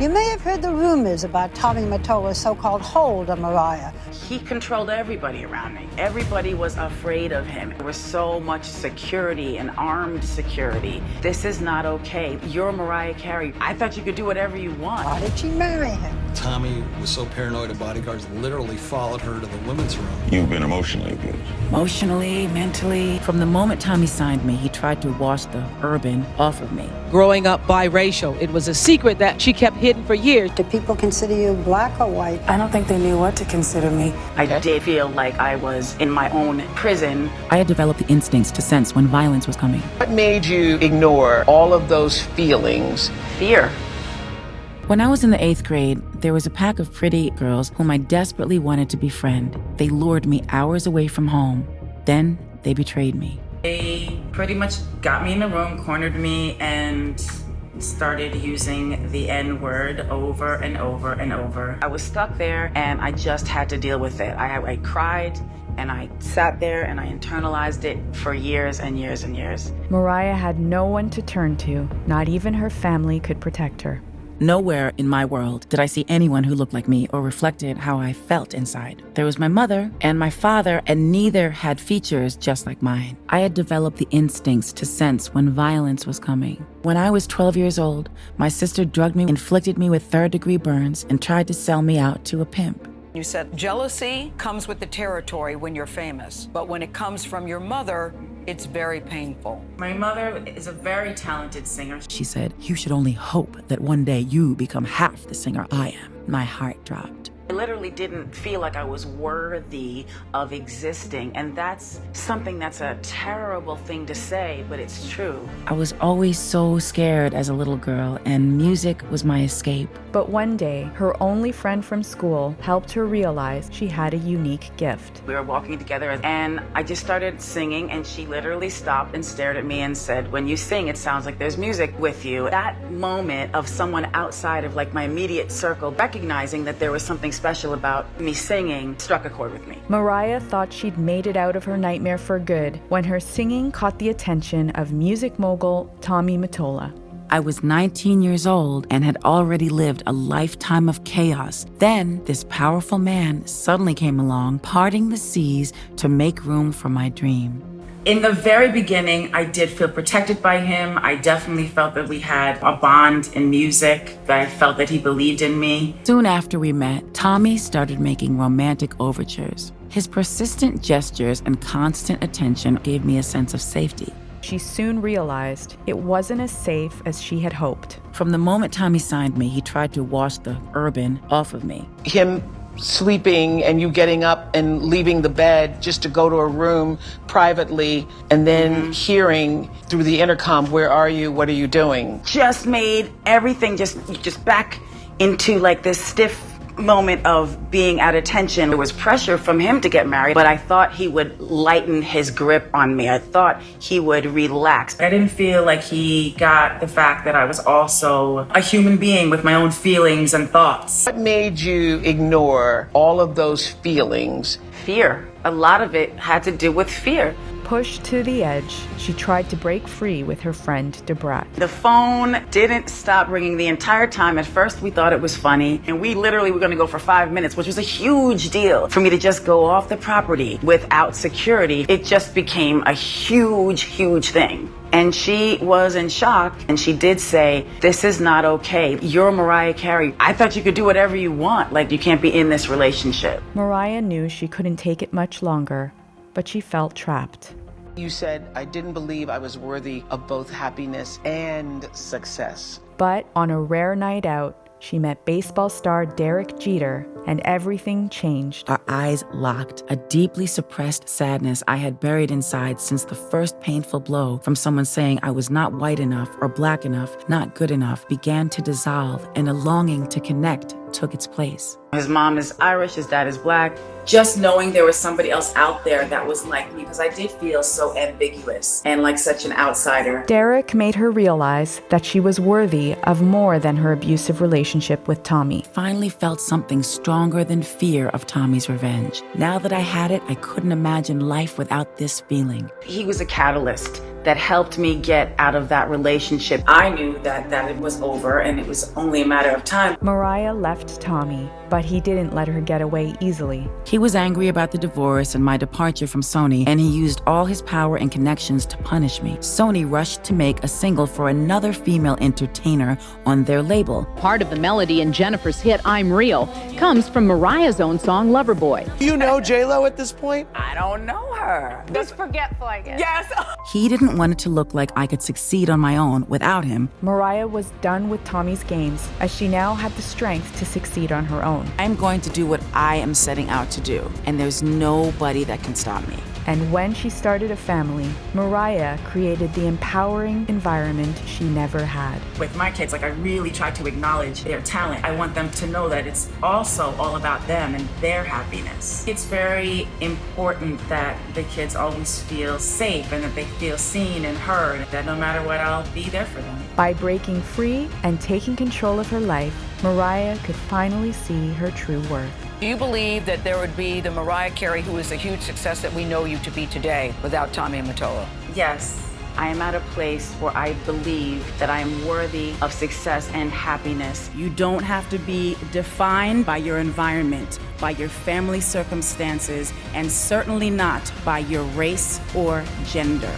You may have heard the rumors about Tommy Mottola's so-called hold on Mariah. He controlled everybody around me. Everybody was afraid of him. There was so much security and armed security. This is not okay. You're Mariah Carey. I thought you could do whatever you want. Why did she marry him? Tommy was so paranoid that bodyguards literally followed her to the women's room. You've been emotionally abused. Emotionally, mentally. From the moment Tommy signed me, he tried to wash the urban off of me. Growing up biracial, it was a secret that she kept hidden for years. Do people consider you black or white? I don't think they knew what to consider me. I did feel like I was in my own prison. I had developed the instincts to sense when violence was coming. What made you ignore all of those feelings? Fear. When I was in the 8th grade, there was a pack of pretty girls whom I desperately wanted to befriend. They lured me hours away from home. Then they betrayed me. They pretty much got me in a room, cornered me, and started using the N-word over and over and over. I was stuck there and I just had to deal with it. I cried and I sat there and I internalized it for years and years and years. Mariah had no one to turn to. Not even her family could protect her. Nowhere in my world did I see anyone who looked like me or reflected how I felt inside. There was my mother and my father, and neither had features just like mine. I had developed the instincts to sense when violence was coming. When I was 12 years old, my sister drugged me, inflicted me with 3rd-degree burns, and tried to sell me out to a pimp. You said jealousy comes with the territory when you're famous, but when it comes from your mother, it's very painful. My mother is a very talented singer. She said, "You should only hope that one day you become half the singer I am." My heart dropped. I literally didn't feel like I was worthy of existing, and that's something that's a terrible thing to say, but it's true. I was always so scared as a little girl, and music was my escape. But one day, her only friend from school helped her realize she had a unique gift. We were walking together, and I just started singing, and she literally stopped and stared at me and said, "When you sing, it sounds like there's music with you." That moment of someone outside of like my immediate circle recognizing that there was something special about me singing struck a chord with me. Mariah thought she'd made it out of her nightmare for good when her singing caught the attention of music mogul Tommy Mottola. I was 19 years old and had already lived a lifetime of chaos. Then this powerful man suddenly came along, parting the seas to make room for my dream. In the very beginning, I did feel protected by him. I definitely felt that we had a bond in music, that I felt that he believed in me. Soon after we met, Tommy started making romantic overtures. His persistent gestures and constant attention gave me a sense of safety. She soon realized it wasn't as safe as she had hoped. From the moment Tommy signed me, he tried to wash the urban off of me. Him sleeping and you getting up and leaving the bed just to go to a room privately and then hearing through the intercom, "Where are you? What are you doing?" Just made everything just back into like this stiff moment of being at attention. There was pressure from him to get married, but I thought he would lighten his grip on me. I thought he would relax. I didn't feel like he got the fact that I was also a human being with my own feelings and thoughts. What made you ignore all of those feelings? Fear. A lot of it had to do with fear. Pushed to the edge, she tried to break free with her friend Debrat. The phone didn't stop ringing the entire time. At first we thought it was funny, and we literally were gonna go for 5 minutes, which was a huge deal. For me to just go off the property without security, it just became a huge, huge thing. And she was in shock, and she did say, "This is not okay. You're Mariah Carey. I thought you could do whatever you want. Like, you can't be in this relationship." Mariah knew she couldn't take it much longer, but she felt trapped. You said, "I didn't believe I was worthy of both happiness and success." But on a rare night out, she met baseball star Derek Jeter, and everything changed. Our eyes locked. A deeply suppressed sadness I had buried inside since the first painful blow from someone saying I was not white enough or black enough, not good enough, began to dissolve, and a longing to connect took its place. His mom is Irish, his dad is black. Just knowing there was somebody else out there that was like me, because I did feel so ambiguous and like such an outsider. Derek made her realize that she was worthy of more than her abusive relationship with Tommy. Finally felt something stronger than fear of Tommy's revenge. Now that I had it, I couldn't imagine life without this feeling. He was a catalyst that helped me get out of that relationship. I knew that it was over and it was only a matter of time. Mariah left Tommy, but he didn't let her get away easily. He was angry about the divorce and my departure from Sony, and he used all his power and connections to punish me. Sony rushed to make a single for another female entertainer on their label. Part of the melody in Jennifer's hit I'm Real comes from Mariah's own song Loverboy. You know J-Lo at this point? I don't know her. He's forgetful, I guess. Yes. He didn't want it to look like I could succeed on my own without him. Mariah was done with Tommy's games, as she now had the strength to succeed on her own. I'm going to do what I am setting out to do, and there's nobody that can stop me. And when she started a family, Mariah created the empowering environment she never had. With my kids, I really try to acknowledge their talent. I want them to know that it's also all about them and their happiness. It's very important that the kids always feel safe and that they feel seen and heard, that no matter what, I'll be there for them. By breaking free and taking control of her life, Mariah could finally see her true worth. Do you believe that there would be the Mariah Carey who is a huge success that we know you to be today without Tommy Mottola? Yes, I am at a place where I believe that I am worthy of success and happiness. You don't have to be defined by your environment, by your family circumstances, and certainly not by your race or gender.